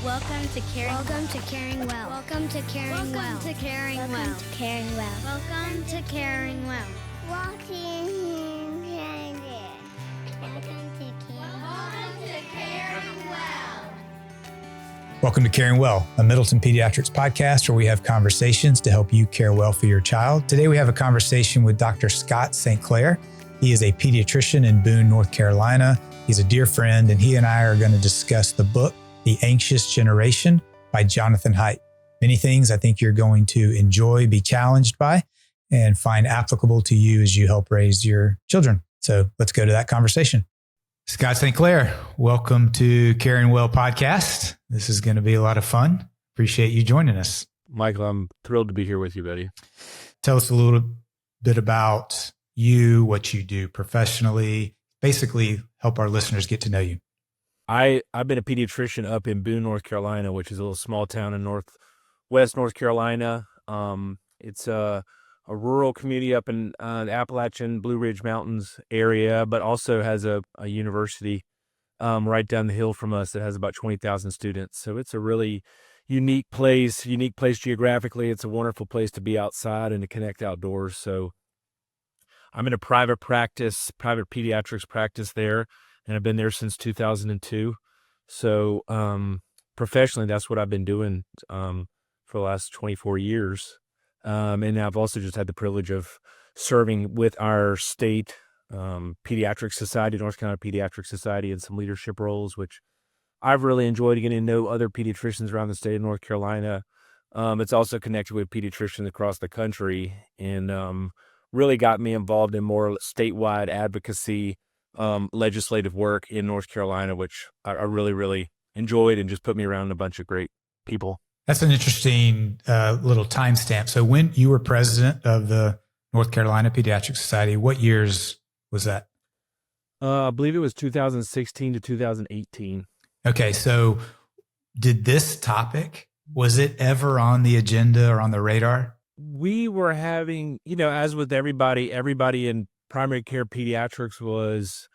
Welcome to Caring. Welcome to Caring Well. Welcome to Caring Well. Welcome to Caring Well. Caring Well. Welcome to Caring Well. Welcome to Caring Well. Welcome to Caring Well, a Middleton Pediatrics podcast where we have conversations to help you care well for your child. Today we have a conversation with Dr. Scott St. Clair. He is a pediatrician in Boone, North Carolina. He's a dear friend, and he and I are going to discuss the book, The Anxious Generation by Jonathan Haidt. Many things I think you're going to enjoy, be challenged by, and find applicable to you as you help raise your children. So let's go to that conversation. Scott St. Clair, welcome to Caring Well podcast. This is going to be a lot of fun. Appreciate you joining us. Michael, I'm thrilled to be here with you, buddy. Tell us a little bit about you, what you do professionally, basically help our listeners get to know you. I've been a pediatrician up in Boone, North Carolina, which is a little small town in northwest North Carolina. It's a rural community up in the Appalachian Blue Ridge Mountains area, but also has a university right down the hill from us that has about 20,000 students. So it's a really unique place geographically. It's a wonderful place to be outside and to connect outdoors. So I'm in a private pediatrics practice there, and I've been there since 2002. So professionally, that's what I've been doing for the last 24 years. And I've also just had the privilege of serving with our state Pediatrics Society, North Carolina Pediatrics Society, in some leadership roles, which I've really enjoyed, getting to know other pediatricians around the state of North Carolina. It's also connected with pediatricians across the country, and really got me involved in more statewide advocacy, legislative work in North Carolina, which I really, really enjoyed, and just put me around a bunch of great people. That's an interesting little timestamp. So when you were president of the North Carolina Pediatric Society, what years was that? I believe it was 2016 to 2018. Okay. So did this topic, was it ever on the agenda or on the radar? We were having, as with everybody in primary care pediatrics was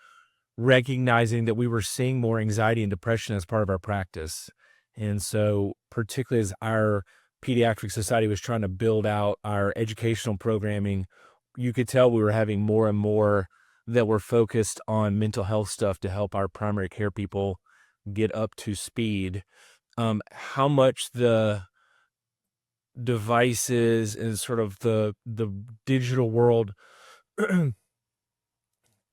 recognizing that we were seeing more anxiety and depression as part of our practice. And so particularly as our pediatric society was trying to build out our educational programming, you could tell we were having more and more that were focused on mental health stuff to help our primary care people get up to speed. How much the devices and sort of the digital world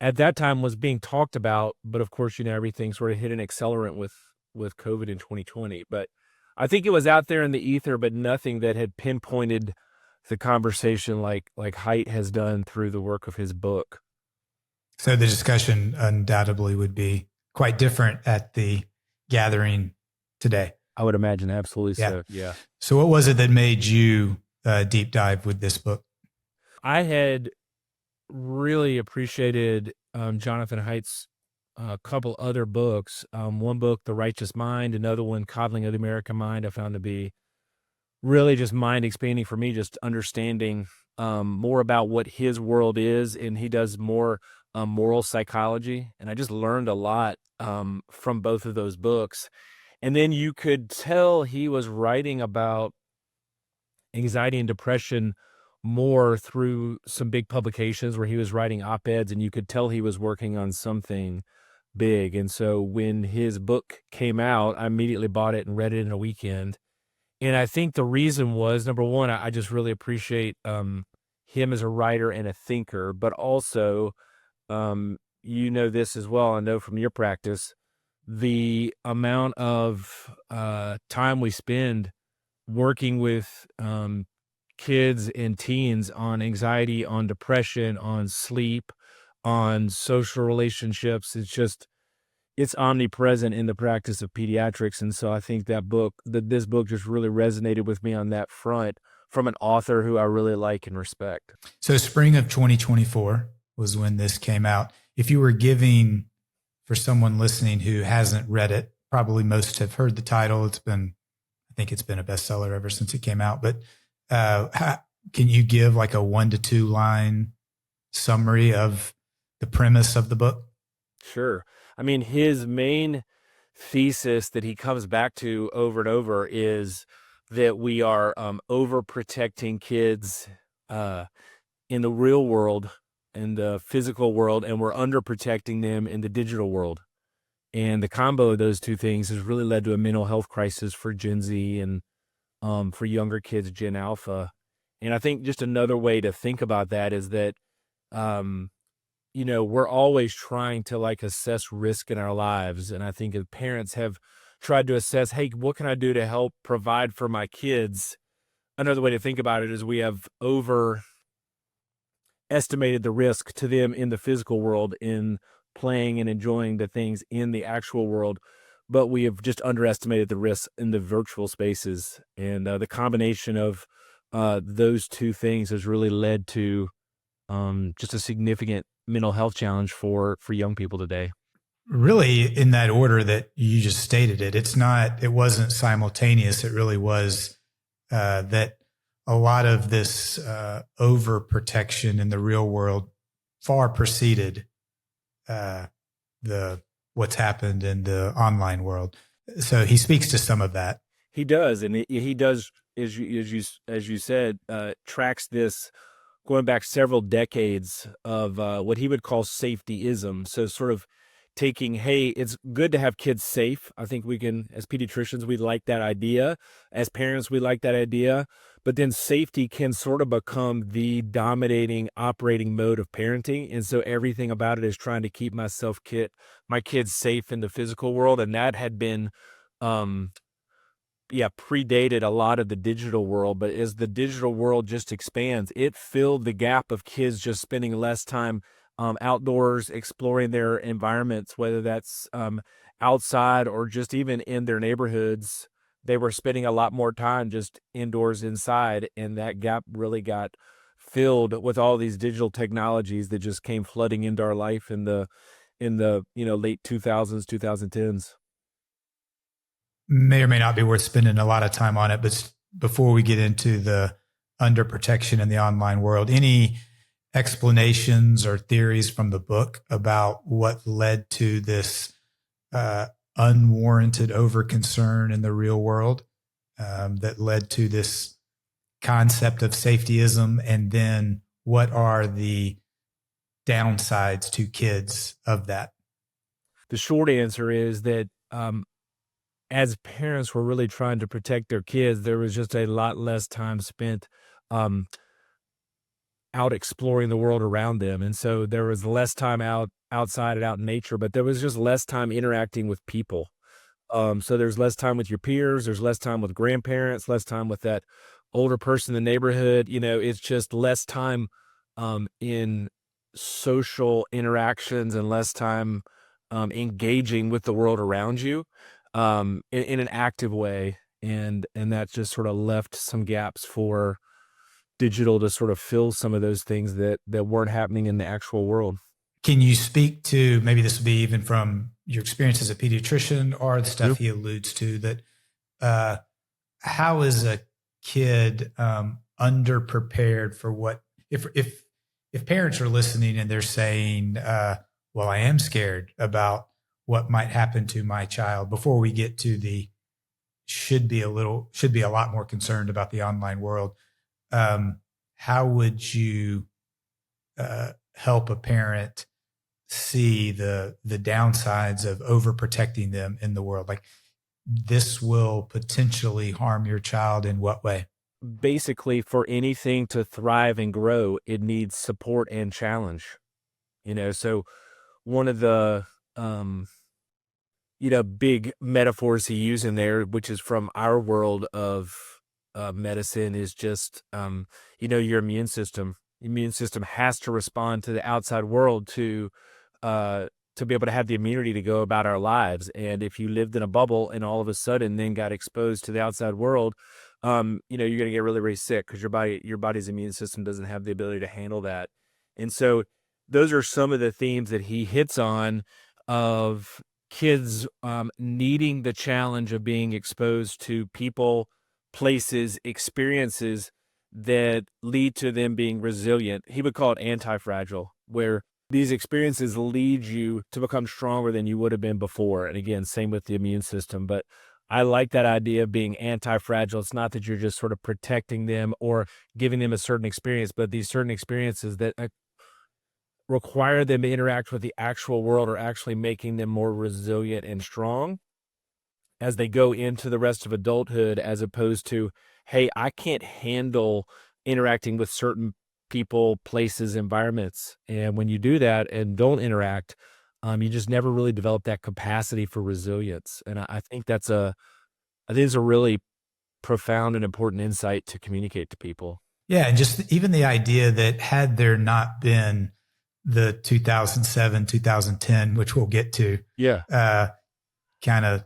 at that time was being talked about, but of course, everything sort of hit an accelerant with COVID in 2020. But I think it was out there in the ether, but nothing that had pinpointed the conversation like Haidt has done through the work of his book. So the discussion undoubtedly would be quite different at the gathering today. I would imagine, absolutely. Yeah. So, yeah. So what was it that made you deep dive with this book? I had really appreciated Jonathan Haidt's couple other books. One book, The Righteous Mind, another one, Coddling of the American Mind, I found to be really just mind expanding for me, just understanding more about what his world is. And he does more moral psychology. And I just learned a lot from both of those books. And then you could tell he was writing about anxiety and depression more through some big publications where he was writing op-eds, and you could tell he was working on something big. And so when his book came out, I immediately bought it and read it in a weekend. And I think the reason was, number one, I just really appreciate him as a writer and a thinker, but also, this as well, I know from your practice, the amount of time we spend working with kids and teens on anxiety, on depression, on sleep, on social relationships. It's omnipresent in the practice of pediatrics. And so I think this book just really resonated with me on that front from an author who I really like and respect. So spring of 2024 was when this came out. If you were giving, for someone listening who hasn't read it, probably most have heard the title. I think it's been a bestseller ever since it came out. But can you give like a 1 to 2 line summary of the premise of the book? Sure. I mean, his main thesis that he comes back to over and over is that we are overprotecting kids in the real world, in the physical world, and we're underprotecting them in the digital world. And the combo of those two things has really led to a mental health crisis for Gen Z and for younger kids, Gen Alpha. And I think just another way to think about that is that, we're always trying to like assess risk in our lives. And I think if parents have tried to assess, hey, what can I do to help provide for my kids? Another way to think about it is we have overestimated the risk to them in the physical world in playing and enjoying the things in the actual world, but we have just underestimated the risks in the virtual spaces. And the combination of those two things has really led to just a significant mental health challenge for young people today. Really, in that order that you just stated it, it wasn't simultaneous. It really was that a lot of this overprotection in the real world far preceded what's happened in the online world. So he speaks to some of that. He does, and he does, as you said, tracks this going back several decades of what he would call safetyism. So sort of taking, hey, it's good to have kids safe. I think we can, as pediatricians, we like that idea. As parents, we like that idea. But then safety can sort of become the dominating operating mode of parenting. And so everything about it is trying to keep my kids safe in the physical world. And that had been, predated a lot of the digital world. But as the digital world just expands, it filled the gap of kids just spending less time outdoors, exploring their environments, whether that's outside or just even in their neighborhoods. They were spending a lot more time just indoors inside, and that gap really got filled with all these digital technologies that just came flooding into our life in the late 2000s, 2010s. May or may not be worth spending a lot of time on it, but before we get into the underprotection in the online world, any explanations or theories from the book about what led to this unwarranted overconcern in the real world that led to this concept of safetyism? And then what are the downsides to kids of that? The short answer is that as parents were really trying to protect their kids, there was just a lot less time spent out exploring the world around them. And so there was less time outside and out in nature, but there was just less time interacting with people. So there's less time with your peers, there's less time with grandparents, less time with that older person in the neighborhood. It's just less time in social interactions and less time engaging with the world around you in an active way. And that just sort of left some gaps for digital to sort of fill some of those things that weren't happening in the actual world. Can you speak to, maybe this would be even from your experience as a pediatrician or the stuff he alludes to, that how is a kid underprepared for what, if parents are listening and they're saying, well, I am scared about what might happen to my child, before we get to the should be a lot more concerned about the online world. How would you help a parent see the downsides of overprotecting them in the world? Like, this will potentially harm your child in what way? Basically, for anything to thrive and grow, it needs support and challenge. So one of the big metaphors he used in there, which is from our world of medicine, is just your immune system. Immune system has to respond to the outside world to be able to have the immunity to go about our lives. And if you lived in a bubble and all of a sudden then got exposed to the outside world, you're going to get really, really sick because your body's immune system doesn't have the ability to handle that. And so those are some of the themes that he hits on of kids needing the challenge of being exposed to people, places, experiences that lead to them being resilient. He would call it anti-fragile, where these experiences lead you to become stronger than you would have been before. And again, same with the immune system. But I like that idea of being anti-fragile. It's not that you're just sort of protecting them or giving them a certain experience, but these certain experiences that require them to interact with the actual world are actually making them more resilient and strong as they go into the rest of adulthood, as opposed to, hey, I can't handle interacting with certain people, places, environments. And when you do that and don't interact, you just never really develop that capacity for resilience. And I think I think it's a really profound and important insight to communicate to people. Yeah. And just even the idea that had there not been the 2007, 2010, which we'll get to, kind of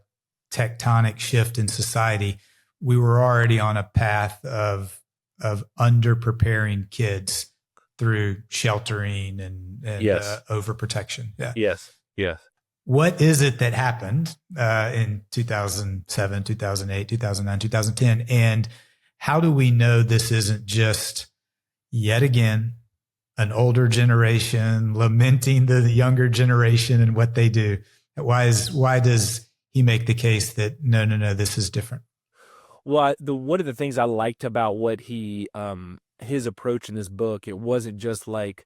tectonic shift in society, we were already on a path of under preparing kids through sheltering and Yes. overprotection. Yeah. Yes. What is it that happened in 2007, 2008, 2009, 2010? And how do we know this isn't just yet again an older generation lamenting the younger generation and what they do? Why does he make the case that no, this is different? Well, one of the things I liked about what he his approach in this book, it wasn't just like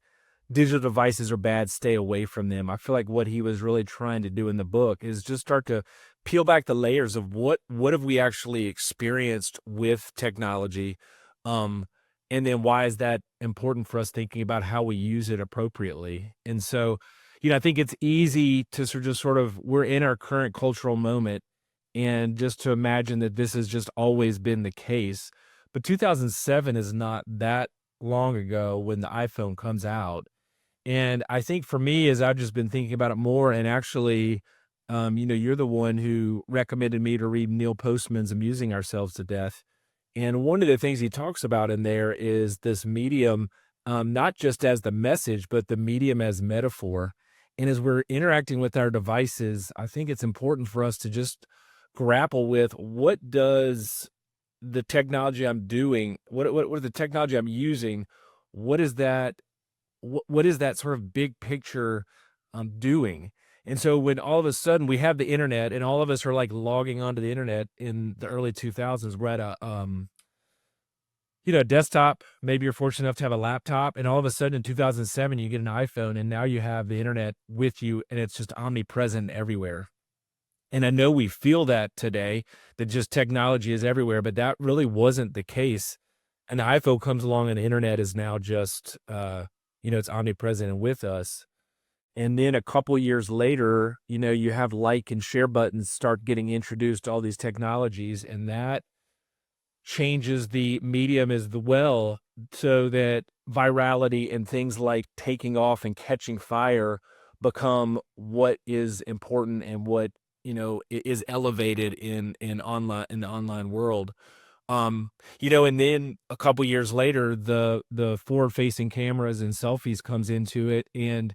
digital devices are bad, stay away from them. I feel like what he was really trying to do in the book is just start to peel back the layers of what have we actually experienced with technology, and then why is that important for us thinking about how we use it appropriately. And so, I think it's easy to sort of we're in our current cultural moment, and just to imagine that this has just always been the case. But 2007 is not that long ago when the iPhone comes out. And I think for me, as I've just been thinking about it more, and actually, you're the one who recommended me to read Neil Postman's Amusing Ourselves to Death. And one of the things he talks about in there is this medium, not just as the message, but the medium as metaphor. And as we're interacting with our devices, I think it's important for us to just grapple with what does the technology I'm doing, what the technology I'm using, what is that sort of big picture doing? And so when all of a sudden we have the internet and all of us are like logging onto the internet in the early 2000s, we're at a desktop, maybe you're fortunate enough to have a laptop, and all of a sudden in 2007 you get an iPhone and now you have the internet with you and it's just omnipresent everywhere. And I know we feel that today, that just technology is everywhere, but that really wasn't the case. And the iPhone comes along and the internet is now just, it's omnipresent and with us. And then a couple years later, you have like and share buttons start getting introduced to all these technologies, and that changes the medium as well, so that virality and things like taking off and catching fire become what is important and what is elevated in the online world. And then a couple years later, the forward-facing cameras and selfies comes into it, and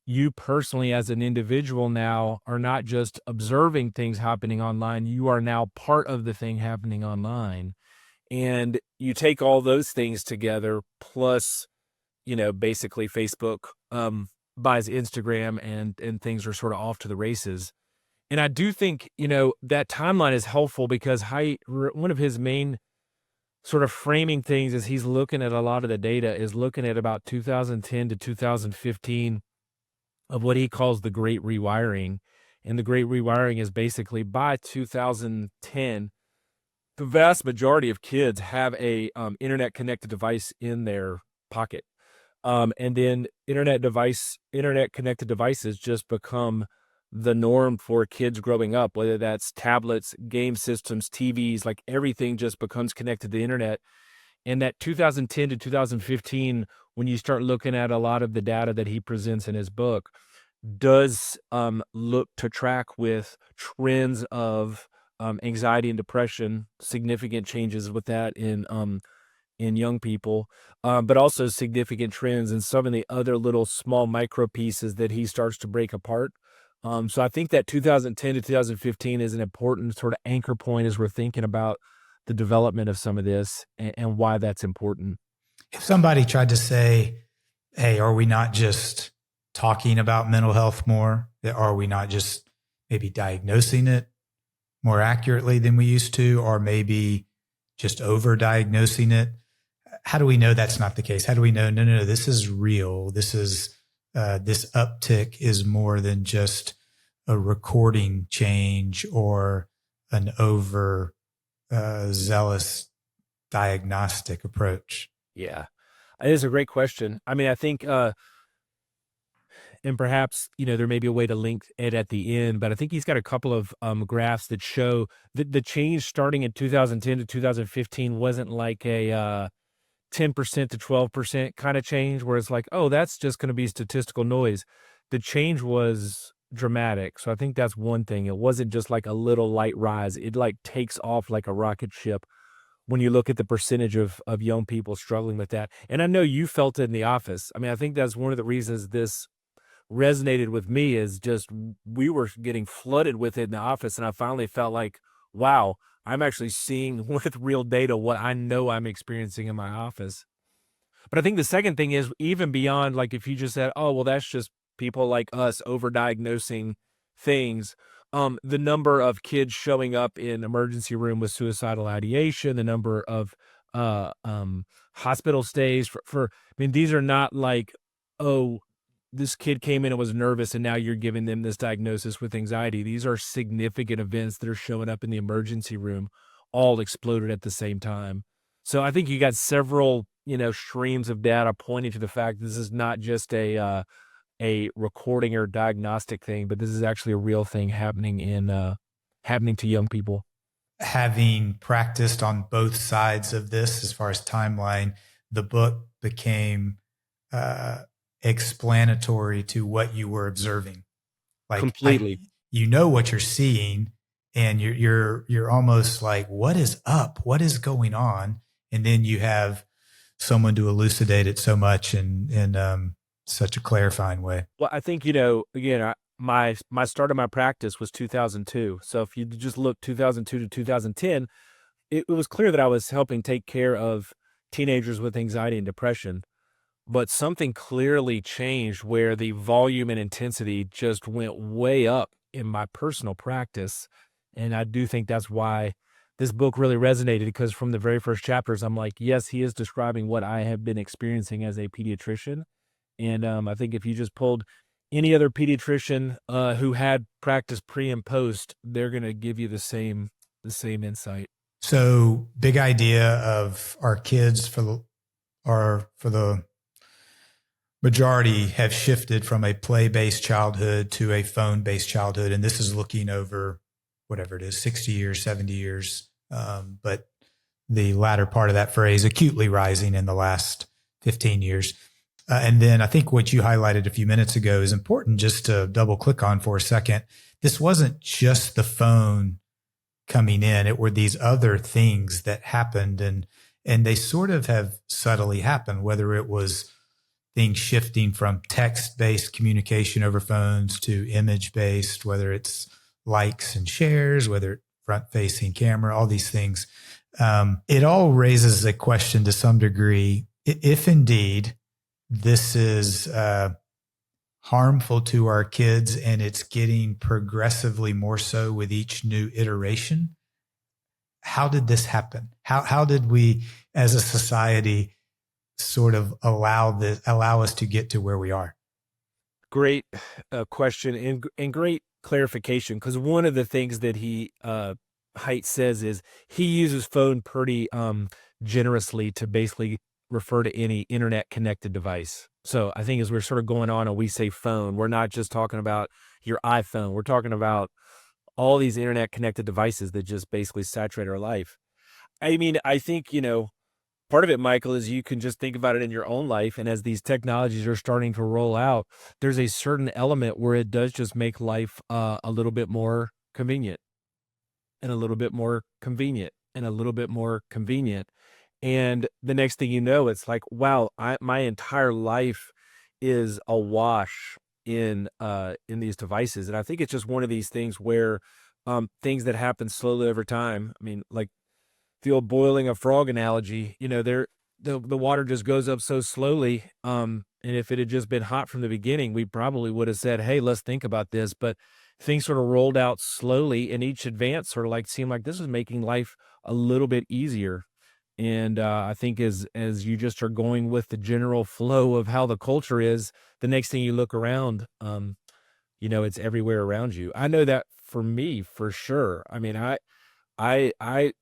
you personally as an individual now are not just observing things happening online, you are now part of the thing happening online. And you take all those things together, plus, basically Facebook buys Instagram and things are sort of off to the races. And I do think, that timeline is helpful because Haidt, one of his main sort of framing things as he's looking at a lot of the data is looking at about 2010 to 2015 of what he calls the Great Rewiring. And the Great Rewiring is basically by 2010, the vast majority of kids have a internet connected device in their pocket. And then internet connected devices just become the norm for kids growing up, whether that's tablets, game systems, TVs, like everything just becomes connected to the internet. And that 2010 to 2015, when you start looking at a lot of the data that he presents in his book, does look to track with trends of anxiety and depression, significant changes with that in young people, but also significant trends in some of the other little small micro pieces that he starts to break apart. So I think that 2010 to 2015 is an important sort of anchor point as we're thinking about the development of some of this and why that's important. If somebody tried to say, hey, are we not just talking about mental health more? Are we not just maybe diagnosing it more accurately than we used to, or maybe just over-diagnosing it? How do we know that's not the case? How do we know, no, this is real? This uptick is more than just a recording change or an zealous diagnostic approach? Yeah, it is a great question. I mean, I think, and perhaps, there may be a way to link it at the end, but I think he's got a couple of graphs that show that the change starting in 2010 to 2015 wasn't like a 10% to 12% kind of change where it's like, oh, that's just going to be statistical noise. The change was dramatic. So I think that's one thing. It wasn't just like a little light rise. It like takes off like a rocket ship when you look at the percentage of young people struggling with that. And I know you felt it in the office. I mean, I think that's one of the reasons this resonated with me is just we were getting flooded with it in the office. And I finally felt like, wow, I'm actually seeing with real data what I know I'm experiencing in my office. But I think the second thing is even beyond, like, if you just said, oh, well, that's just people like us overdiagnosing things. The number of kids showing up in emergency room with suicidal ideation, the number of hospital stays I mean, these are not like, oh, this kid came in and was nervous and now you're giving them this diagnosis with anxiety. These are significant events that are showing up in the emergency room, all exploded at the same time. So I think you got several, streams of data pointing to the fact this is not just a recording or diagnostic thing, but this is actually a real thing happening to young people. Having practiced on both sides of this, as far as timeline, the book became explanatory to what you were observing. Like, completely, you know what you're seeing, and you're almost like, what is up? What is going on? And then you have someone to elucidate it so much in such a clarifying way. Well, I think, again, my start of my practice was 2002. So if you just look 2002 to 2010, it was clear that I was helping take care of teenagers with anxiety and depression. But something clearly changed where the volume and intensity just went way up in my personal practice. And I do think that's why this book really resonated, because from the very first chapters, I'm like, yes, he is describing what I have been experiencing as a pediatrician. And I think if you just pulled any other pediatrician who had practice pre and post, they're going to give you the same insight. So, big idea of our kids for the majority have shifted from a play-based childhood to a phone-based childhood. And this is looking over whatever it is, 60 years, 70 years. But the latter part of that phrase, acutely rising in the last 15 years. And then I think what you highlighted a few minutes ago is important just to double click on for a second. This wasn't just the phone coming in. It were these other things that happened, and they sort of have subtly happened, whether it was things shifting from text-based communication over phones to image-based, whether it's likes and shares, whether it's front-facing camera, all these things. It all raises a question to some degree, if indeed this is harmful to our kids and it's getting progressively more so with each new iteration. How did this happen? How did we as a society sort of allow us to get to where we are? Great question and great clarification, because one of the things that Haidt says is he uses phone pretty generously to basically refer to any internet connected device. So I think as we're sort of going on and we say phone, we're not just talking about your iPhone. We're talking about all these internet connected devices that just basically saturate our life. I mean, I think, part of it, Michael, is you can just think about it in your own life. And as these technologies are starting to roll out, there's a certain element where it does just make life a little bit more convenient and a little bit more convenient and a little bit more convenient. And the next thing you know, it's like, wow, my entire life is awash in these devices. And I think it's just one of these things where things that happen slowly over time. I mean, like the old boiling a frog analogy, the water just goes up so slowly. And if it had just been hot from the beginning, we probably would have said, "Hey, let's think about this." But things sort of rolled out slowly, and each advance sort of like seemed like this was making life a little bit easier. And I think as you just are going with the general flow of how the culture is, the next thing you look around, it's everywhere around you. I know that for me, for sure. I mean, I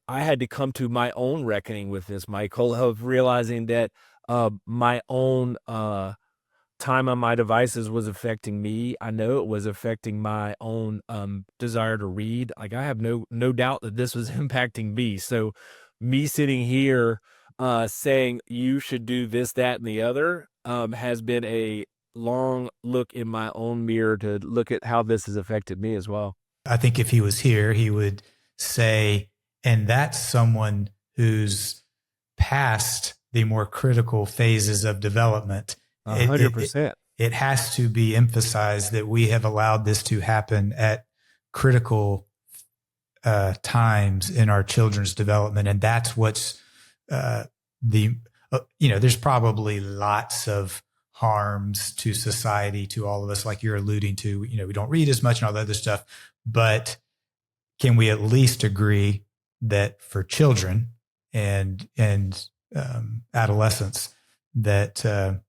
had to come to my own reckoning with this, Michael, of realizing that my own time on my devices was affecting me. I know it was affecting my own desire to read. Like I have no doubt that this was impacting me. So me sitting here saying you should do this, that, and the other has been a long look in my own mirror to look at how this has affected me as well. I think if he was here, he would say, and that's someone who's past the more critical phases of development. 100%. It has to be emphasized that we have allowed this to happen at critical times in our children's development. And that's what's there's probably lots of harms to society, to all of us, like you're alluding to. We don't read as much and all the other stuff, but can we at least agree that for children and adolescents that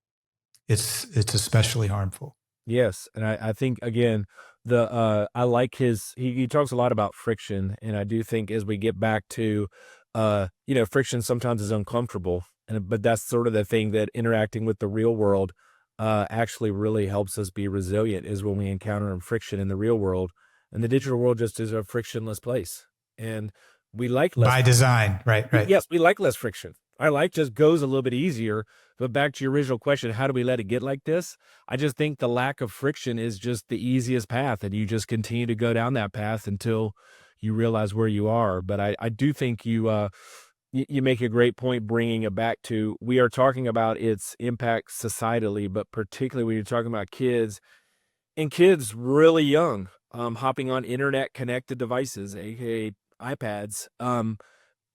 it's especially harmful? Yes, and I think again, I like he talks a lot about friction, and I do think as we get back to friction sometimes is uncomfortable, but that's sort of the thing that interacting with the real world actually really helps us be resilient, is when we encounter friction in the real world. And the digital world just is a frictionless place, and we like less by design, right? Yes, we like less friction. Our life just goes a little bit easier. But back to your original question, how do we let it get like this? I just think the lack of friction is just the easiest path, and you just continue to go down that path until you realize where you are. But I do think you make a great point bringing it back to, we are talking about its impact societally, but particularly when you're talking about kids, and kids really young, hopping on internet connected devices, aka iPads,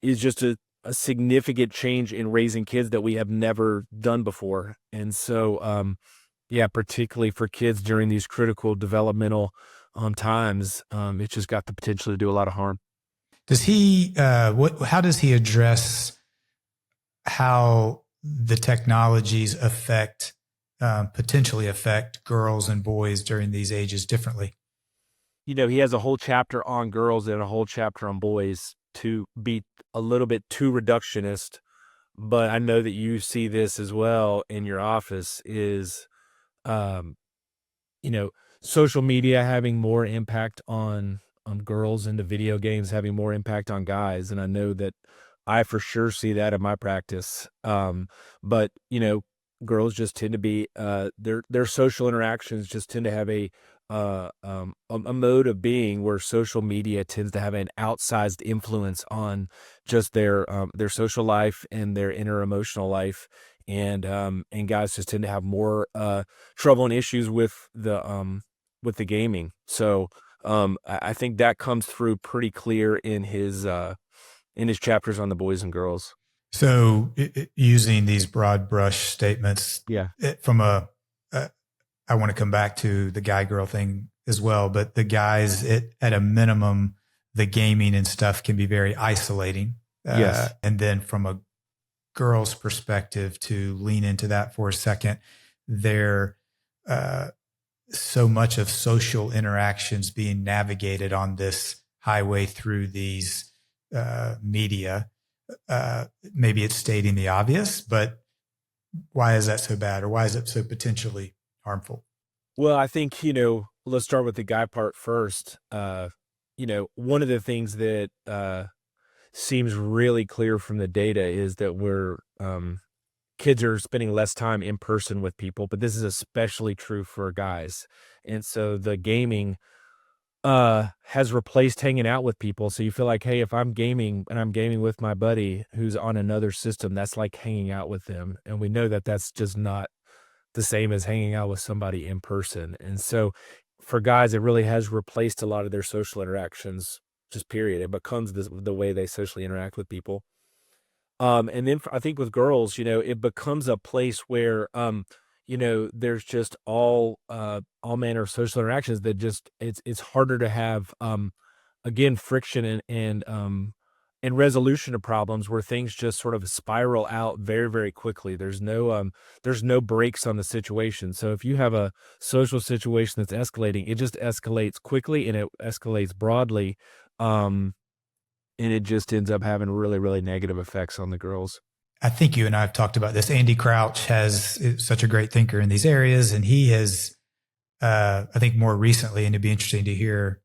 is just a significant change in raising kids that we have never done before. And so, particularly for kids during these critical developmental times, it's just got the potential to do a lot of harm. Does he, how does he address how the technologies potentially affect girls and boys during these ages differently? He has a whole chapter on girls and a whole chapter on boys, to be a little bit too reductionist, but I know that you see this as well in your office, is, social media having more impact on girls, and the video games having more impact on guys. And I know that I for sure see that in my practice. But girls just tend to be, their social interactions just tend to have a mode of being where social media tends to have an outsized influence on just their social life and their inner emotional life. And guys just tend to have more trouble and issues with the gaming. So I think that comes through pretty clear in his chapters on the boys and girls. So using these broad brush statements, I want to come back to the guy girl thing as well, but the guys, at a minimum, the gaming and stuff can be very isolating. Yes. And then from a girl's perspective, to lean into that for a second, there so much of social interactions being navigated on this highway through these media. Maybe it's stating the obvious, but why is that so bad, or why is it so potentially harmful? Well, I think, let's start with the guy part first. One of the things that seems really clear from the data is that kids are spending less time in person with people, but this is especially true for guys. And so the gaming has replaced hanging out with people. So you feel like, hey, if I'm gaming and I'm gaming with my buddy who's on another system, that's like hanging out with them. And we know that that's just not the same as hanging out with somebody in person. And so for guys, it really has replaced a lot of their social interactions, just period. It becomes the way they socially interact with people. And then I think with girls, it becomes a place where, there's just all manner of social interactions that just it's harder to have, again, friction and resolution of problems where things just sort of spiral out very, very quickly. There's no brakes on the situation. So if you have a social situation that's escalating, it just escalates quickly and it escalates broadly. Um, and it just ends up having really, really negative effects on the girls. I think you and I have talked about this. Andy Crouch is such a great thinker in these areas, and he has, I think, more recently, and it'd be interesting to hear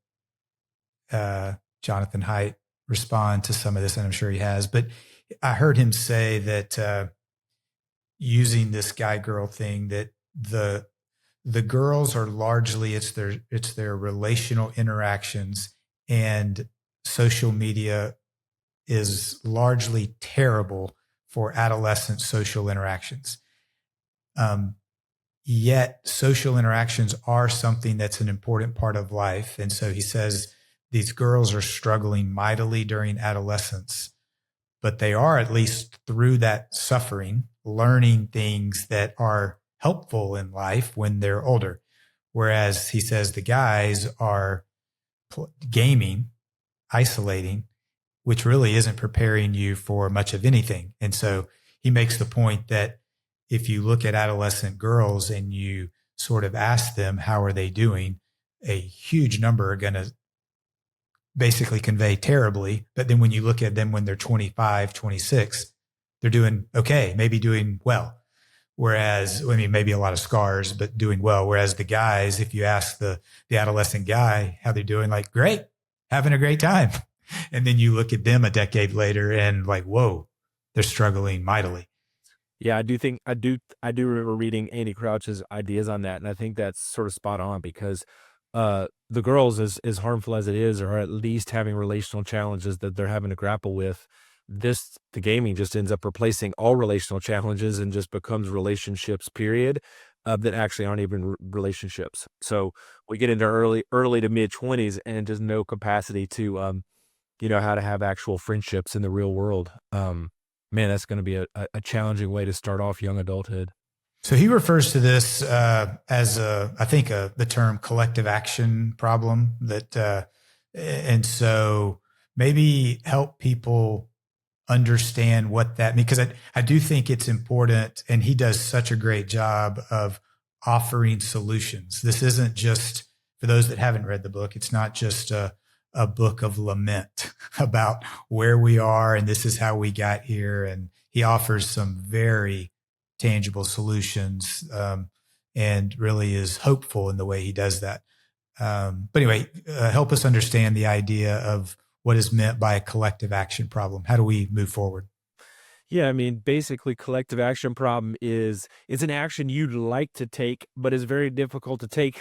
Jonathan Haidt respond to some of this, and I'm sure he has. But I heard him say that using this guy girl thing, that the girls are largely it's their relational interactions, and social media is largely terrible for adolescent social interactions. Yet social interactions are something that's an important part of life. And so he says these girls are struggling mightily during adolescence, but they are, at least through that suffering, learning things that are helpful in life when they're older. Whereas he says the guys are gaming, isolating, which really isn't preparing you for much of anything. And so he makes the point that if you look at adolescent girls and you sort of ask them, how are they doing? A huge number are going to basically convey terribly. But then when you look at them when they're 25, 26, they're doing okay, maybe doing well. Whereas, I mean, maybe a lot of scars, but doing well. Whereas the guys, if you ask the adolescent guy how they're doing, like, great, having a great time. And then you look at them a decade later and like, whoa, they're struggling mightily. Yeah, I do remember reading Andy Crouch's ideas on that, and I think that's sort of spot on because the girls, as harmful as it is, are at least having relational challenges that they're having to grapple with. The gaming just ends up replacing all relational challenges and just becomes relationships, period, that actually aren't even relationships. So we get into early to mid 20s and just no capacity to how to have actual friendships in the real world. Man, that's going to be a challenging way to start off young adulthood. So he refers to this as the term collective action problem and so maybe help people understand what that means. Because I do think it's important, and he does such a great job of offering solutions. This isn't just, for those that haven't read the book, it's not just a book of lament about where we are and this is how we got here. And he offers some very tangible solutions and really is hopeful in the way he does that. But anyway, help us understand the idea of what is meant by a collective action problem. How do we move forward? Yeah, I mean, basically, collective action problem it's an action you'd like to take, but is very difficult to take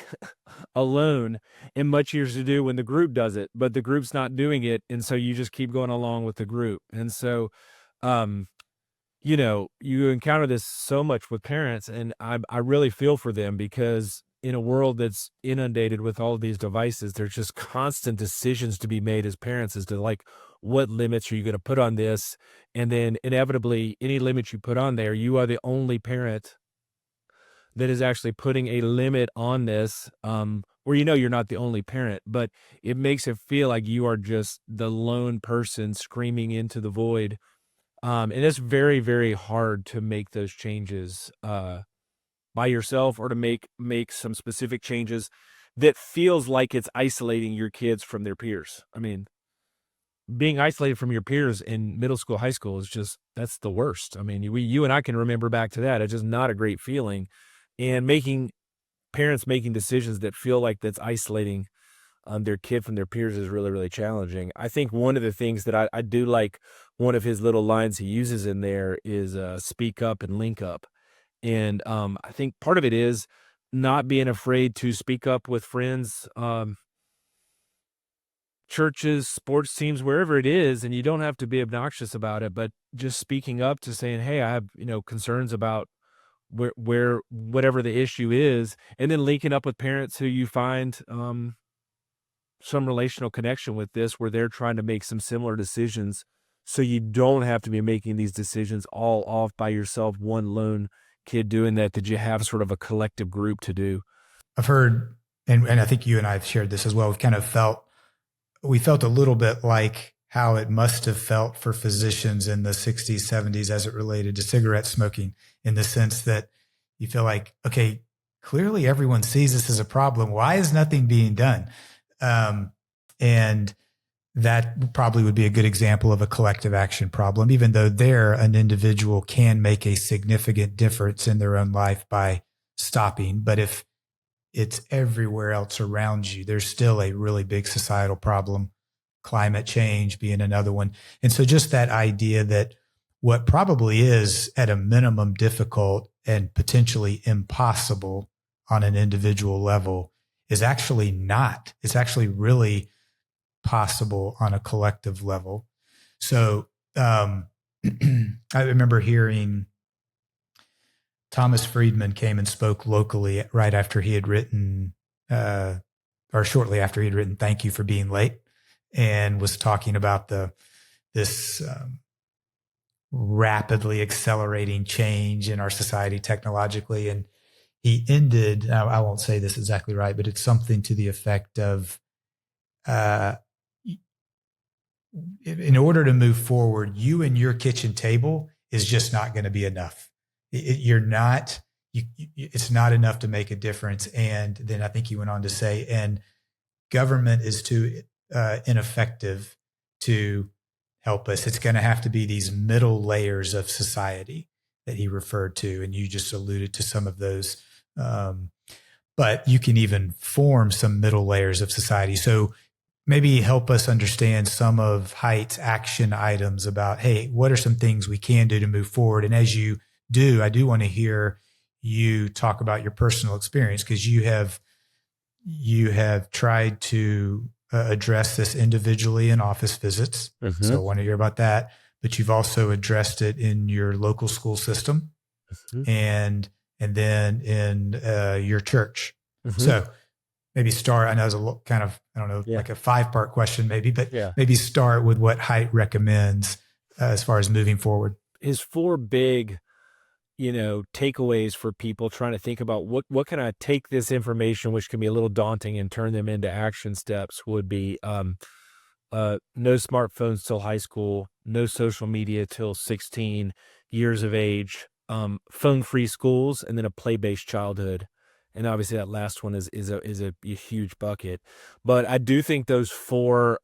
alone and much easier to do when the group does it, but the group's not doing it. And so you just keep going along with the group. And so, um, you encounter this so much with parents, and I really feel for them because in a world that's inundated with all of these devices, there's just constant decisions to be made as parents as to like, what limits are you going to put on this? And then inevitably, any limits you put on there, you are the only parent that is actually putting a limit on this, where you're not the only parent, but it makes it feel like you are just the lone person screaming into the void. And it's very, very hard to make those changes by yourself, or to make some specific changes that feels like it's isolating your kids from their peers. I mean, being isolated from your peers in middle school, high school that's the worst. I mean, you and I can remember back to that. It's just not a great feeling. And parents making decisions that feel like that's isolating their kid from their peers is really, really challenging. I think one of the things that I do like, one of his little lines he uses in there is speak up and link up. And I think part of it is not being afraid to speak up with friends, churches, sports teams, wherever it is. And you don't have to be obnoxious about it, but just speaking up to saying, hey, I have, concerns about where whatever the issue is, and then linking up with parents who you find some relational connection with this, where they're trying to make some similar decisions so you don't have to be making these decisions all off by yourself, one lone kid doing that you have sort of a collective group to do. I've heard, and I think you and I have shared this as well. We felt a little bit like how it must have felt for physicians in the 60s, 70s as it related to cigarette smoking, in the sense that you feel like, okay, clearly everyone sees this as a problem. Why is nothing being done? And that probably would be a good example of a collective action problem, even though an individual can make a significant difference in their own life by stopping. But if it's everywhere else around you, there's still a really big societal problem, climate change being another one. And so just that idea that what probably is at a minimum difficult and potentially impossible on an individual level is actually not. It's actually really possible on a collective level. So I remember hearing Thomas Friedman came and spoke locally right after he had written, or shortly after he had written "Thank You for Being Late," and was talking about this rapidly accelerating change in our society technologically. And he ended, I won't say this exactly right, but it's something to the effect of, in order to move forward, you and your kitchen table is just not going to be enough. It's not enough to make a difference. And then I think he went on to say, and government is too ineffective to help us. It's going to have to be these middle layers of society that he referred to. And you just alluded to some of those. But you can even form some middle layers of society. So maybe help us understand some of Haidt's action items about, hey, what are some things we can do to move forward? And as you do, I do want to hear you talk about your personal experience, because you have tried to address this individually in office visits. Mm-hmm. So I want to hear about that. But you've also addressed it in your local school system, mm-hmm. and then in your church. Mm-hmm. So maybe start, I know it's a kind of, I don't know, like a 5-part question maybe, but maybe start with what Haidt recommends as far as moving forward. His 4 big, takeaways for people trying to think about what can I take this information, which can be a little daunting, and turn them into action steps would be, no smartphones till high school, no social media till 16 years of age, phone-free schools, and then a play-based childhood. And obviously that last one is a huge bucket. But I do think those four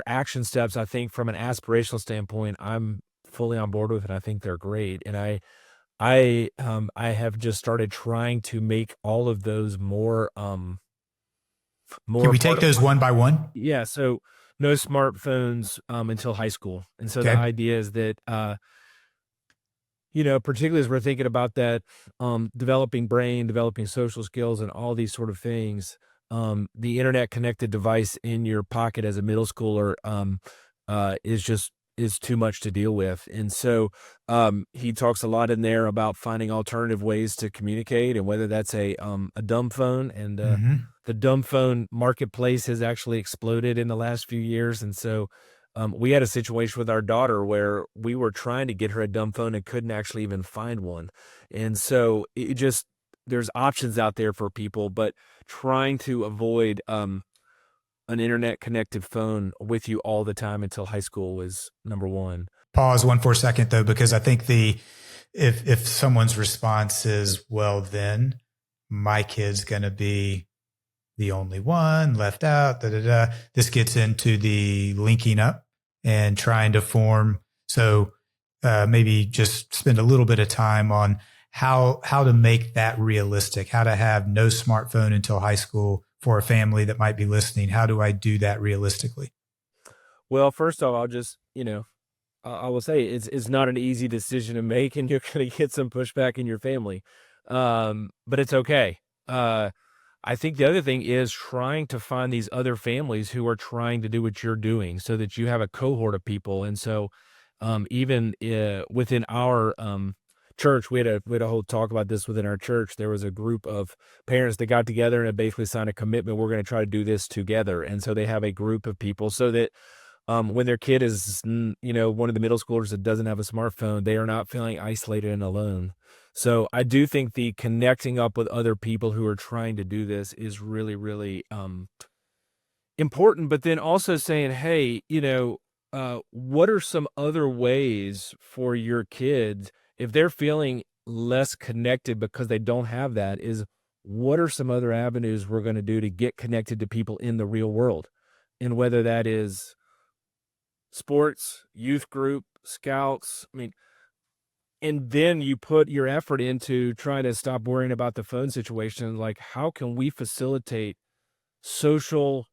action steps, I think from an aspirational standpoint, I'm fully on board with, and I think they're great. And I have just started trying to make all of those more. Can we take those one by one? Yeah. So no smartphones until high school. And so the idea is that particularly as we're thinking about that, developing brain, developing social skills, and all these sort of things, the internet connected device in your pocket as a middle schooler is too much to deal with. And so he talks a lot in there about finding alternative ways to communicate, and whether that's a dumb phone, and mm-hmm. the dumb phone marketplace has actually exploded in the last few years. And so we had a situation with our daughter where we were trying to get her a dumb phone and couldn't actually even find one. And so there's options out there for people, but trying to avoid an internet connected phone with you all the time until high school was number one. Pause one for a second though, because I think if someone's response is, well, then my kid's going to be the only one left out, this gets into the linking up and trying to form. So maybe just spend a little bit of time on how to make that realistic, how to have no smartphone until high school for a family that might be listening. How do I do that realistically? Well, first off, I'll just, I will say it's not an easy decision to make, and you're going to get some pushback in your family. But it's okay. I think the other thing is trying to find these other families who are trying to do what you're doing, so that you have a cohort of people. And so even within our church, we had a whole talk about this within our church. There was a group of parents that got together and basically signed a commitment. We're going to try to do this together. And so they have a group of people, so that when their kid is, one of the middle schoolers that doesn't have a smartphone, they are not feeling isolated and alone. So I do think the connecting up with other people who are trying to do this is really, really important. But then also saying, hey, what are some other ways for your kids if they're feeling less connected because they don't have that? Is what are some other avenues we're going to do to get connected to people in the real world? And whether that is sports, youth group, scouts, and then you put your effort into trying to stop worrying about the phone situation. Like, how can we facilitate social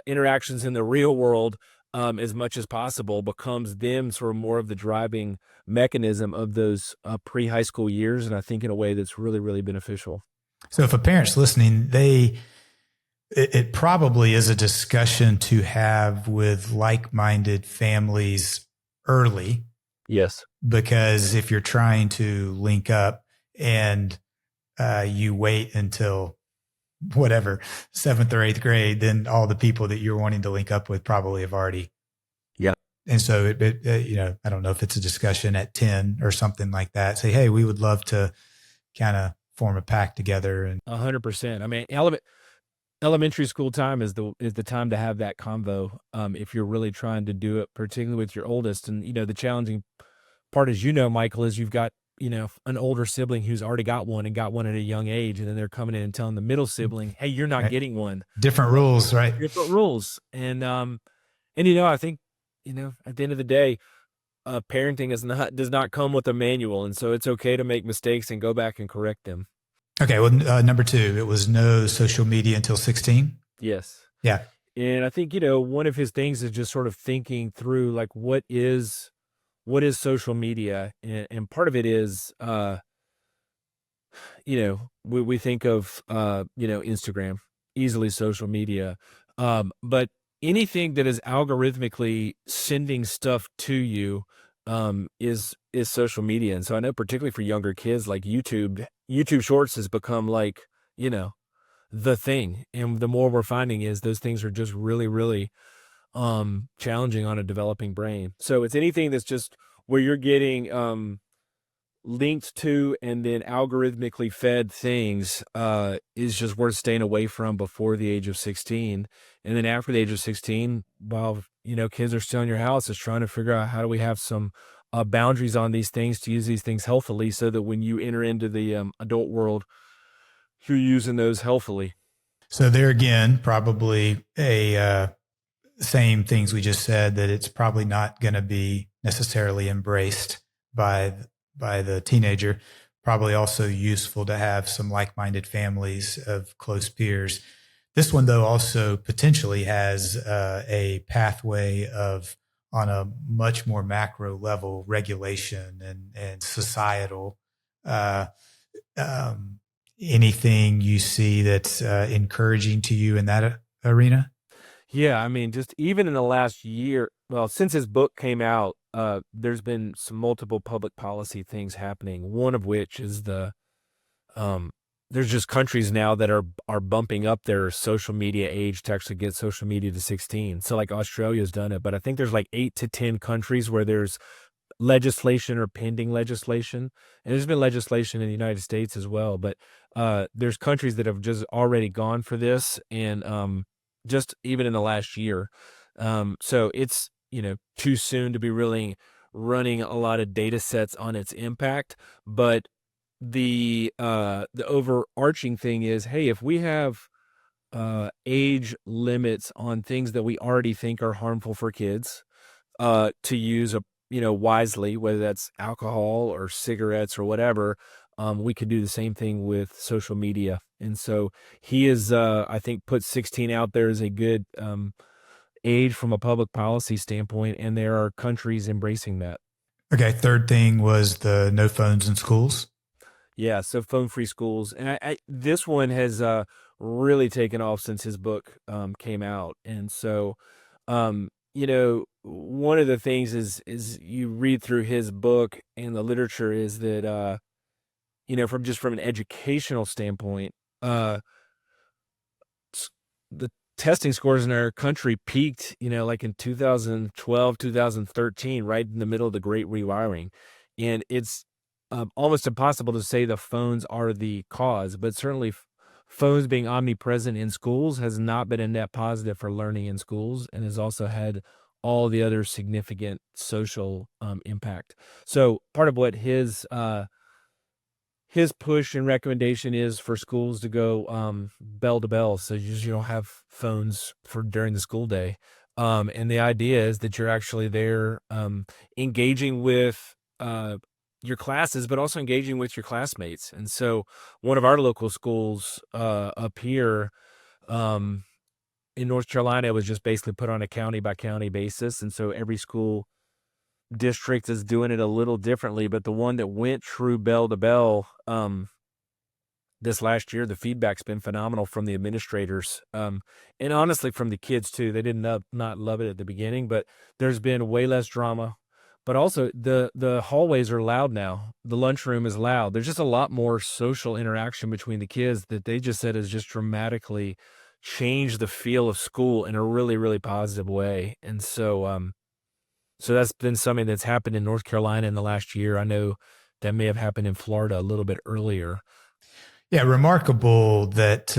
interactions in the real world as much as possible becomes them sort of more of the driving mechanism of those pre-high school years. And I think in a way that's really, really beneficial. So if a parent's listening, it probably is a discussion to have with like-minded families early. Yes. Because if you're trying to link up and you wait until whatever, 7th or 8th grade, then all the people that you're wanting to link up with probably have already. Yeah. And so, I don't know if it's a discussion at 10 or something like that. Say, hey, we would love to kind of form a pack together. And 100%. Elementary school time is the time to have that convo. If you're really trying to do it, particularly with your oldest. And, the challenging part, as Michael, is you've got, an older sibling who's already got one at a young age. And then they're coming in and telling the middle sibling, hey, you're not getting one. Different rules, right? Different rules. And I think, at the end of the day, parenting does not come with a manual. And so it's okay to make mistakes and go back and correct them. Okay. Well, number 2, it was no social media until 16. Yes. Yeah. And I think, one of his things is just sort of thinking through, like, what is social media? And part of it is, we think of, Instagram, easily social media. But anything that is algorithmically sending stuff to you, is social media. And so I know particularly for younger kids, like YouTube Shorts has become like, the thing. And the more we're finding is those things are just really, really challenging on a developing brain. So it's anything that's just where you're getting linked to and then algorithmically fed things is just worth staying away from before the age of 16. And then after the age of 16, while kids are still in your house, is trying to figure out how do we have some boundaries on these things to use these things healthily, so that when you enter into the adult world, you're using those healthily. So there again, probably a same things we just said, that it's probably not going to be necessarily embraced by the teenager. Probably also useful to have some like-minded families of close peers. This one, though, also potentially has a pathway of, on a much more macro level, regulation and societal. Anything you see that's encouraging to you in that arena? Yeah, just even in the last year, well, since his book came out, there's been some multiple public policy things happening. One of which is there's just countries now that are bumping up their social media age to actually get social media to 16. So like Australia's done it, but I think there's like 8 to 10 countries where there's legislation or pending legislation. And there's been legislation in the United States as well, but there's countries that have just already gone for this, and just even in the last year. So it's, too soon to be really running a lot of data sets on its impact. But the overarching thing is, hey, if we have age limits on things that we already think are harmful for kids, to use wisely, whether that's alcohol or cigarettes or whatever, we could do the same thing with social media. And so he is, I think, put 16 out there as a good age from a public policy standpoint, and there are countries embracing that. Okay. Third thing was the no phones in schools. Yeah, so phone-free schools. And this one has really taken off since his book came out. And so, one of the things is you read through his book and the literature is that, from an educational standpoint, the testing scores in our country peaked, like in 2012, 2013, right in the middle of the Great Rewiring. And it's almost impossible to say the phones are the cause, but certainly phones being omnipresent in schools has not been a net positive for learning in schools, and has also had all the other significant social impact. So part of what his push and recommendation is for schools to go bell to bell, so you don't have phones for during the school day. And the idea is that you're actually there engaging with your classes, but also engaging with your classmates. And so one of our local schools up here in North Carolina was just basically put on a county by county basis. And so every school district is doing it a little differently, but the one that went true bell to bell this last year, the feedback's been phenomenal from the administrators, and honestly from the kids too. They did not love it at the beginning, but there's been way less drama. But also the hallways are loud now. The lunchroom is loud. There's just a lot more social interaction between the kids that they just said has just dramatically changed the feel of school in a really, really positive way. And so so that's been something that's happened in North Carolina in the last year. I know that may have happened in Florida a little bit earlier. Yeah, remarkable that,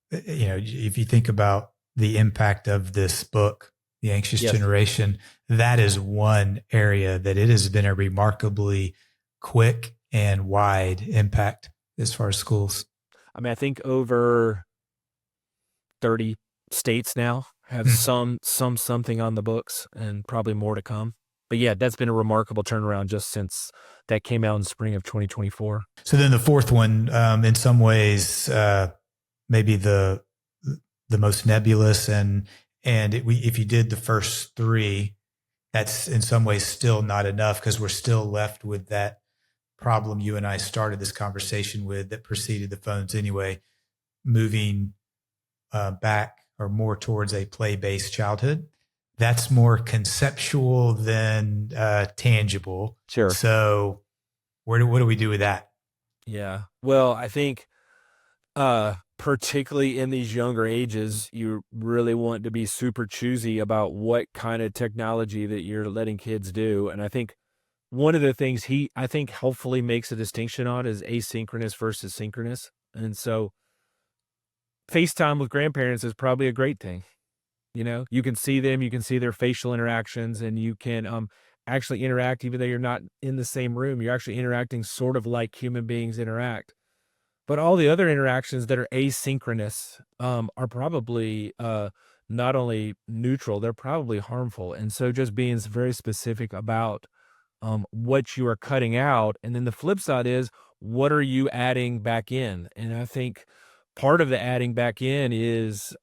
if you think about the impact of this book, The Anxious Yes. Generation, that is one area that it has been a remarkably quick and wide impact as far as schools. I mean, I think over 30 states now have something on the books, and probably more to come. But yeah, that's been a remarkable turnaround just since that came out in spring of 2024. So then the fourth one, in some ways, maybe the most nebulous, and if you did the first three, that's in some ways still not enough, because we're still left with that problem you and I started this conversation with that preceded the phones anyway, moving back or more towards a play-based childhood. That's more conceptual than tangible. Sure. So what do we do with that? Yeah. Well, I think particularly in these younger ages, you really want to be super choosy about what kind of technology that you're letting kids do. And I think one of the things I think helpfully makes a distinction on is asynchronous versus synchronous. And so FaceTime with grandparents is probably a great thing. You can see them, you can see their facial interactions, and you can actually interact even though you're not in the same room. You're actually interacting sort of like human beings interact. But all the other interactions that are asynchronous are probably not only neutral, they're probably harmful. And so just being very specific about what you are cutting out. And then the flip side is, what are you adding back in? And I think part of the adding back in is,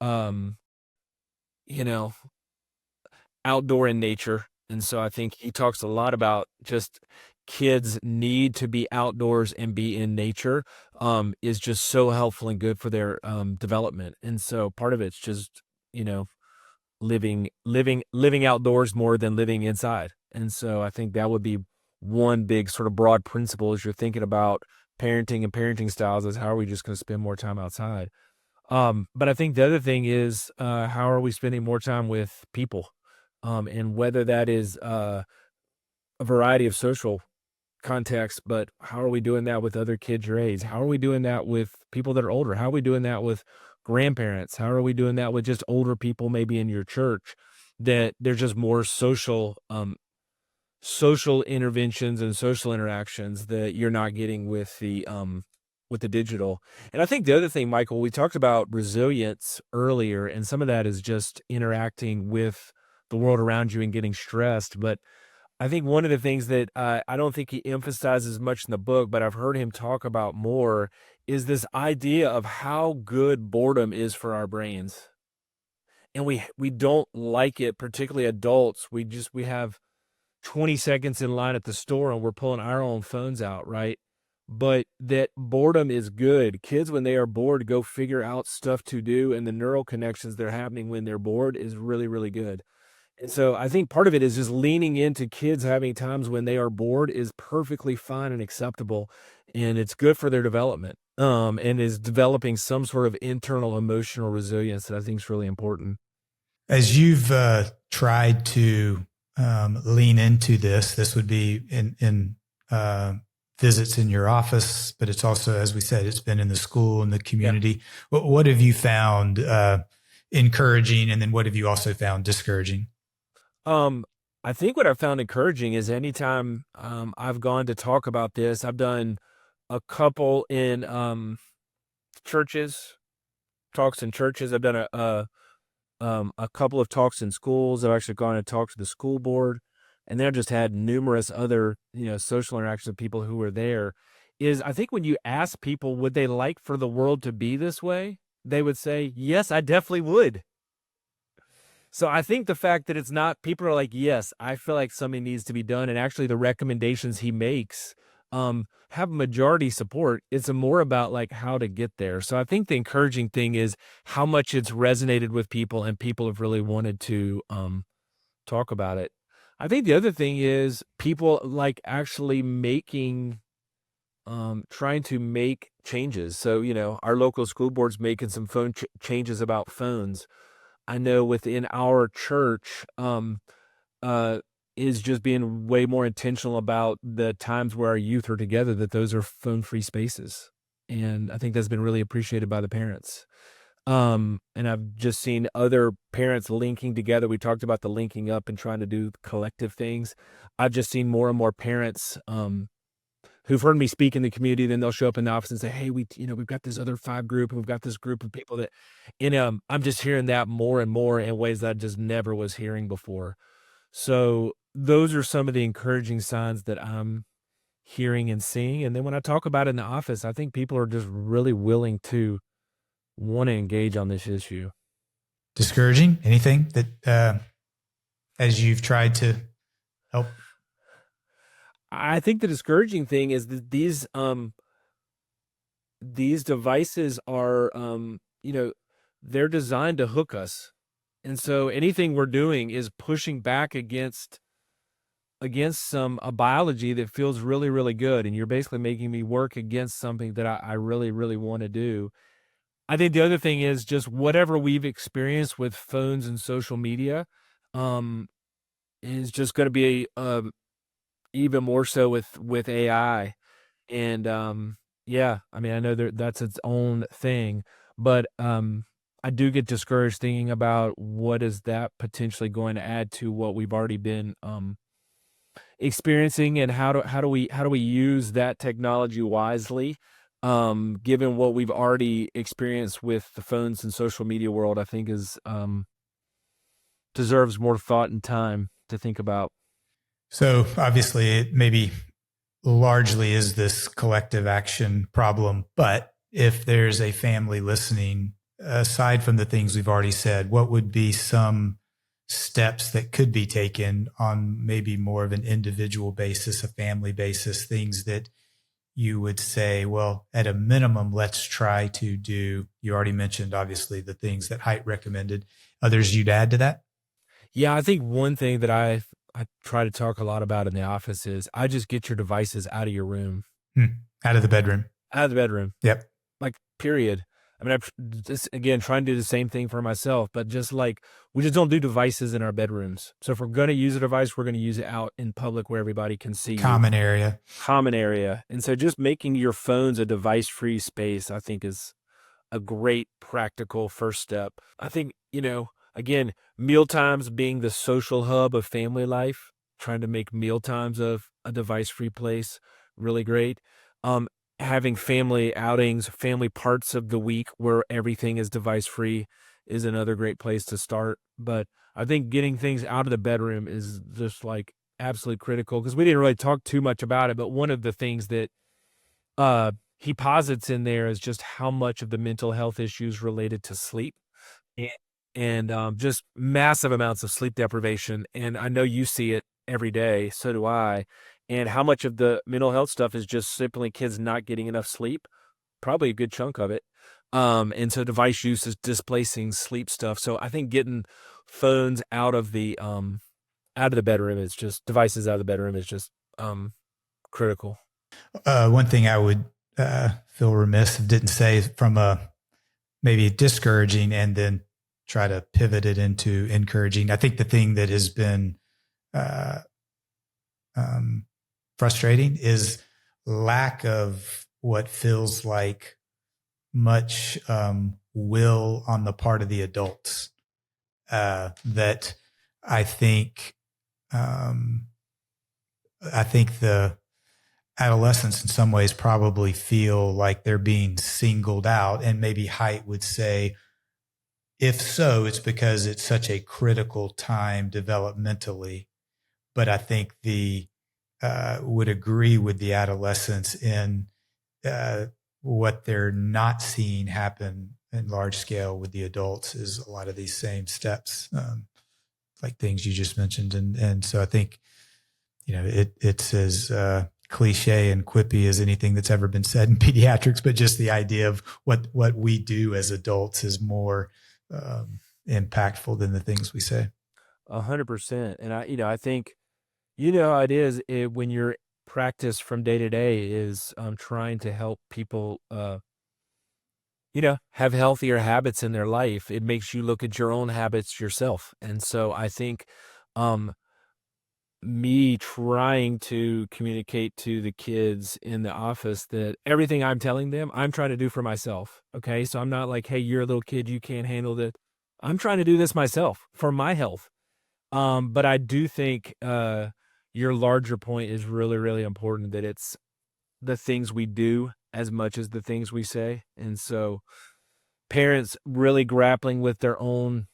outdoor in nature. And so I think he talks a lot about just kids need to be outdoors and be in nature, is just so helpful and good for their development. And so part of it's just, living outdoors more than living inside. And so I think that would be one big sort of broad principle as you're thinking about parenting and parenting styles, is how are we just going to spend more time outside? But I think the other thing is, how are we spending more time with people? And whether that is a variety of social contexts, but how are we doing that with other kids your age? How are we doing that with people that are older? How are we doing that with grandparents? How are we doing that with just older people maybe in your church, that there's just more social interventions and social interactions that you're not getting with the digital. And I think the other thing, Michael, we talked about resilience earlier, and some of that is just interacting with the world around you and getting stressed. But I think one of the things that I don't think he emphasizes much in the book, but I've heard him talk about more, is this idea of how good boredom is for our brains. And we don't like it, particularly adults. We have 20 seconds in line at the store and we're pulling our own phones out, right? But that boredom is good. Kids, when they are bored, go figure out stuff to do, and the neural connections that are happening when they're bored is really, really good. And so I think part of it is just leaning into kids having times when they are bored is perfectly fine and acceptable, and it's good for their development, and is developing some sort of internal emotional resilience that I think is really important. As you've tried to lean into this would be in visits in your office, but it's also, as we said, it's been in the school and the community. Yeah. What have you found encouraging, and then what have you also found discouraging? I think what I found encouraging is anytime I've gone to talk about this, I've done a couple in churches, talks in churches. I've done a couple of talks in schools. I've actually gone and talked to the school board, and then I've just had numerous other, social interactions with people who were there. Is I think when you ask people, would they like for the world to be this way? They would say, yes, I definitely would. So I think the fact that it's not, people are like, yes, I feel like something needs to be done. And actually the recommendations he makes have majority support. It's more about like how to get there. So I think the encouraging thing is how much it's resonated with people and people have really wanted to talk about it. I think the other thing is people like actually trying to make changes. So, our local school board's making some phone changes about phones. I know within our church, is just being way more intentional about the times where our youth are together, that those are phone-free spaces. And I think that's been really appreciated by the parents. And I've just seen other parents linking together. We talked about the linking up and trying to do collective things. I've just seen more and more parents, who've heard me speak in the community, then they'll show up in the office and say, hey, we've got this other 5 group, and we've got this group of people that, I'm just hearing that more and more in ways that I just never was hearing before. So those are some of the encouraging signs that I'm hearing and seeing. And then when I talk about it in the office, I think people are just really willing to want to engage on this issue. Discouraging? Anything that, as you've tried to help? I think the discouraging thing is that these devices are, they're designed to hook us. And so anything we're doing is pushing back against a biology that feels really, really good. And you're basically making me work against something that I really, really want to do. I think the other thing is just whatever we've experienced with phones and social media, is just going to be, even more so with AI. And, I know that's its own thing, but, I do get discouraged thinking about what is that potentially going to add to what we've already been, experiencing, and how do we use that technology wisely, given what we've already experienced with the phones and social media world. I think is, deserves more thought and time to think about. So obviously it maybe largely is this collective action problem, but if there's a family listening, aside from the things we've already said, what would be some steps that could be taken on maybe more of an individual basis, a family basis, things that you would say, well, at a minimum, let's try to do? You already mentioned, obviously, the things that Haidt recommended. Others you'd add to that? Yeah, I think one thing that I try to talk a lot about in the office is I just get your devices out of your room. Out of the bedroom. Out of the bedroom. Yep. Like, period. I mean, I'm just, again, trying to do the same thing for myself, but just like, we just don't do devices in our bedrooms. So if we're going to use a device, we're going to use it out in public where everybody can see. Common area. And so just making your phones a device-free space, I think, is a great practical first step. I think, again, meal times being the social hub of family life, trying to make meal times of a device-free place really great. Having family outings, family parts of the week where everything is device-free is another great place to start. But I think getting things out of the bedroom is just like absolutely critical, because we didn't really talk too much about it. But one of the things that he posits in there is just how much of the mental health issues related to sleep. And just massive amounts of sleep deprivation. And I know you see it every day, so do I. And how much of the mental health stuff is just simply kids not getting enough sleep? Probably a good chunk of it. And so device use is displacing sleep stuff. So I think getting phones out of the bedroom is just devices out of the bedroom is just critical. One thing I would feel remiss if didn't say from a maybe discouraging and then try to pivot it into encouraging. I think the thing that has been frustrating is lack of what feels like much will on the part of the adults. That I think the adolescents in some ways probably feel like they're being singled out, and maybe Haidt would say, if so, it's because it's such a critical time developmentally. But I think would agree with the adolescents in what they're not seeing happen in large scale with the adults is a lot of these same steps, like things you just mentioned. And so I think, it's as cliche and quippy as anything that's ever been said in pediatrics, but just the idea of what we do as adults is more impactful than the things we say. 100%. And I think, how it is when your practice from day to day is trying to help people, have healthier habits in their life. It makes you look at your own habits yourself. And so I think me trying to communicate to the kids in the office that everything I'm telling them, I'm trying to do for myself. Okay. So I'm not like, hey, you're a little kid, you can't handle it. I'm trying to do this myself for my health. But I do think your larger point is really, really important, that it's the things we do as much as the things we say. And so parents really grappling with their own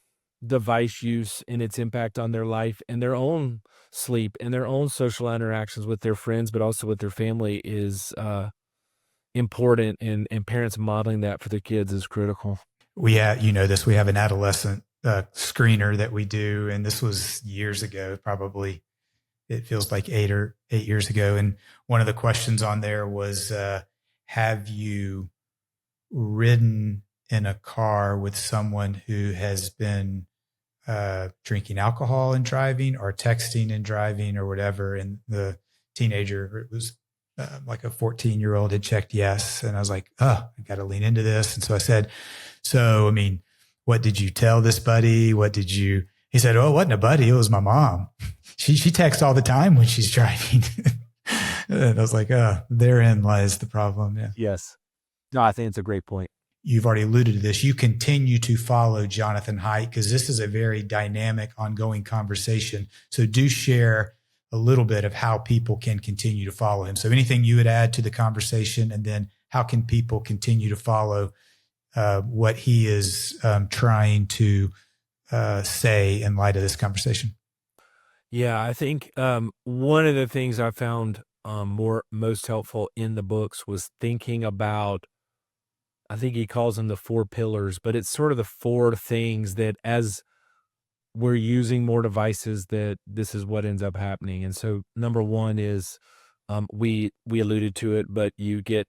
device use and its impact on their life and their own sleep and their own social interactions with their friends, but also with their family is important. And parents modeling that for their kids is critical. We have, we have an adolescent screener that we do. And this was years ago, probably it feels like 8 years ago. And one of the questions on there was, have you ridden in a car with someone who has been drinking alcohol and driving, or texting and driving, or whatever? And the teenager, it was like a 14-year-old, had checked yes. And I was like, I got to lean into this. And so I said, what did you tell this buddy? He said, it wasn't a buddy. It was my mom. She texts all the time when she's driving. And I was like, therein lies the problem. Yeah. Yes. No, I think it's a great point. You've already alluded to this. You continue to follow Jonathan Haidt because this is a very dynamic, ongoing conversation. So do share a little bit of how people can continue to follow him. So anything you would add to the conversation, and then how can people continue to follow what he is trying to say in light of this conversation? Yeah, I think one of the things I found most helpful in the books was thinking about, I think he calls them the 4 pillars, but it's sort of the 4 things that as we're using more devices, that this is what ends up happening. And so number 1 is we alluded to it, but you get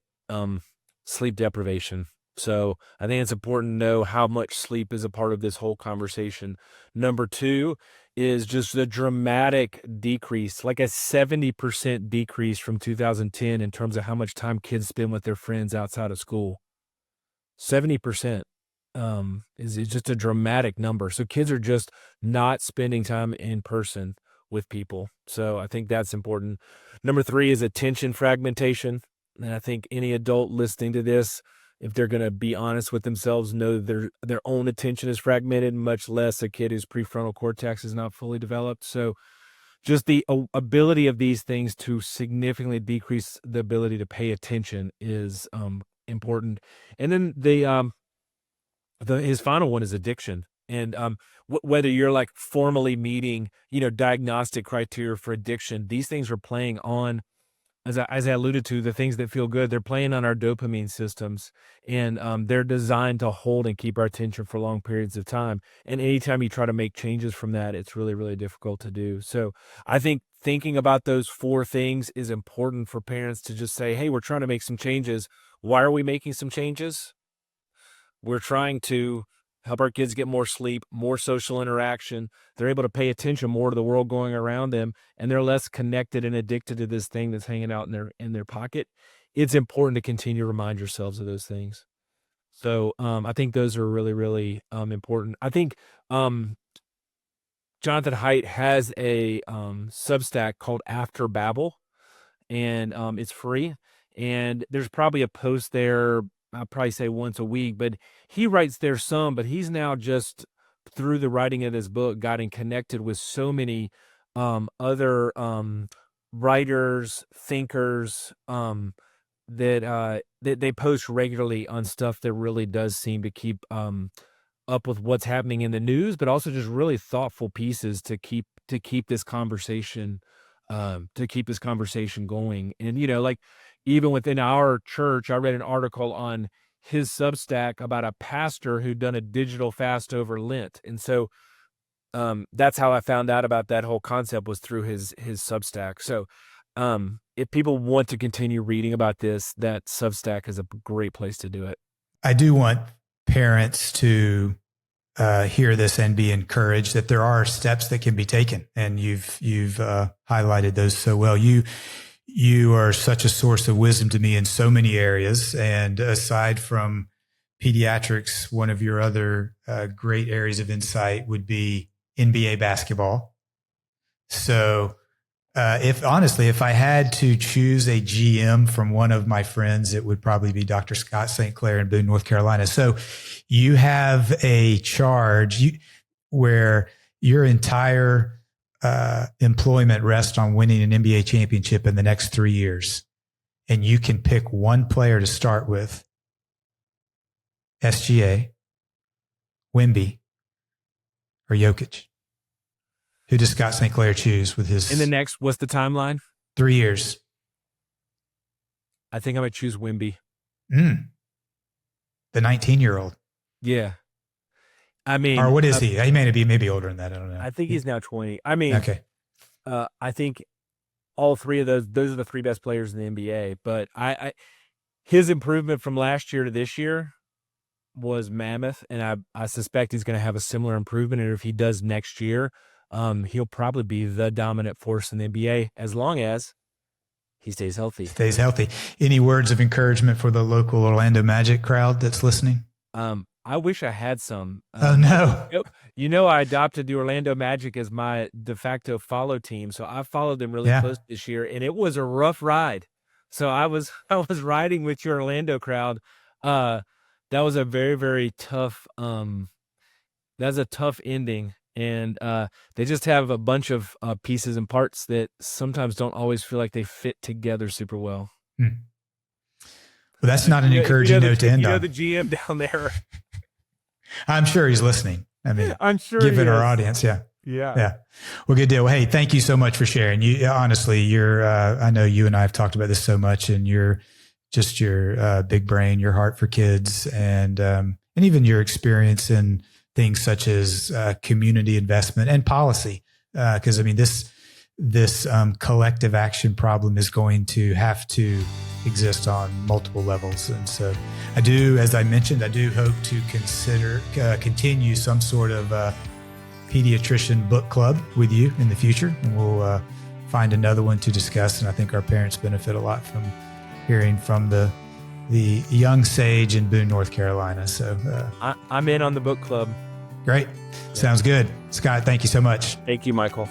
sleep deprivation. So I think it's important to know how much sleep is a part of this whole conversation. Number 2 is just the dramatic decrease, like a 70% decrease from 2010 in terms of how much time kids spend with their friends outside of school. 70% is just a dramatic number. So kids are just not spending time in person with people. So I think that's important. Number 3 is attention fragmentation. And I think any adult listening to this, if they're going to be honest with themselves, know their own attention is fragmented, much less a kid whose prefrontal cortex is not fully developed. So just the ability of these things to significantly decrease the ability to pay attention is important. And then his final one is addiction. And whether you're like formally meeting, diagnostic criteria for addiction, these things are playing on, as I alluded to, the things that feel good. They're playing on our dopamine systems, and they're designed to hold and keep our attention for long periods of time. And anytime you try to make changes from that, it's really, really difficult to do. So I think thinking about those 4 things is important for parents to just say, hey, we're trying to make some changes. Why are we making some changes? We're trying to help our kids get more sleep, more social interaction. They're able to pay attention more to the world going around them, and they're less connected and addicted to this thing that's hanging out in their pocket. It's important to continue to remind yourselves of those things. So I think those are really, really important. I think Jonathan Haidt has a Substack called After Babel, and it's free. And there's probably a post there, I'll probably say once a week, but he writes there some, but he's now just through the writing of this book gotten connected with so many other writers, thinkers, that they post regularly on stuff that really does seem to keep up with what's happening in the news, but also just really thoughtful pieces to keep this conversation going. And like even within our church, I read an article on his Substack about a pastor who'd done a digital fast over Lent, and so that's how I found out about that whole concept, was through his Substack. So if people want to continue reading about this, that Substack is a great place to do it. I do want parents to hear this and be encouraged that there are steps that can be taken, and you've highlighted those so well. You are such a source of wisdom to me in so many areas, and aside from pediatrics, one of your other great areas of insight would be NBA basketball. So if I had to choose a GM from one of my friends, it would probably be Dr. Scott St. Clair in Boone, North Carolina. So you have a charge where your entire employment rests on winning an NBA championship in the next 3 years. And you can pick one player to start with: SGA, Wemby, or Jokic. Who does Scott St. Clair choose with his... In the next, what's the timeline? 3 years. I think I'm going to choose Wemby. The 19-year-old. Yeah. I mean... Or what is he? He may be maybe older than that. I don't know. I think he's now 20. I mean... Okay. I think all three of those are the three best players in the NBA. But his improvement from last year to this year was mammoth, and I suspect he's going to have a similar improvement. And if he does next year... he'll probably be the dominant force in the NBA as long as he stays healthy. Any words of encouragement for the local Orlando Magic crowd that's listening? I wish I had some. Oh, no. I adopted the Orlando Magic as my de facto follow team. So I followed them really close this year, and it was a rough ride. So I was riding with your Orlando crowd. That was a very, very tough, that's a tough ending. And they just have a bunch of pieces and parts that sometimes don't always feel like they fit together super well. Well, that's not an encouraging note to end on. The GM down there. I'm sure he's listening. I mean, I'm sure given our audience, yeah. Well, good deal. Well, hey, thank you so much for sharing. Honestly, I know you and I have talked about this so much, and your big brain, your heart for kids, and even your experience in things such as community investment and policy. Because I mean, this collective action problem is going to have to exist on multiple levels. And so as I mentioned, I do hope to continue some sort of pediatrician book club with you in the future. And we'll find another one to discuss. And I think our parents benefit a lot from hearing from the young sage in Boone, North Carolina. So I'm in on the book club. Great. Sounds good. Scott, thank you so much. Thank you, Michael.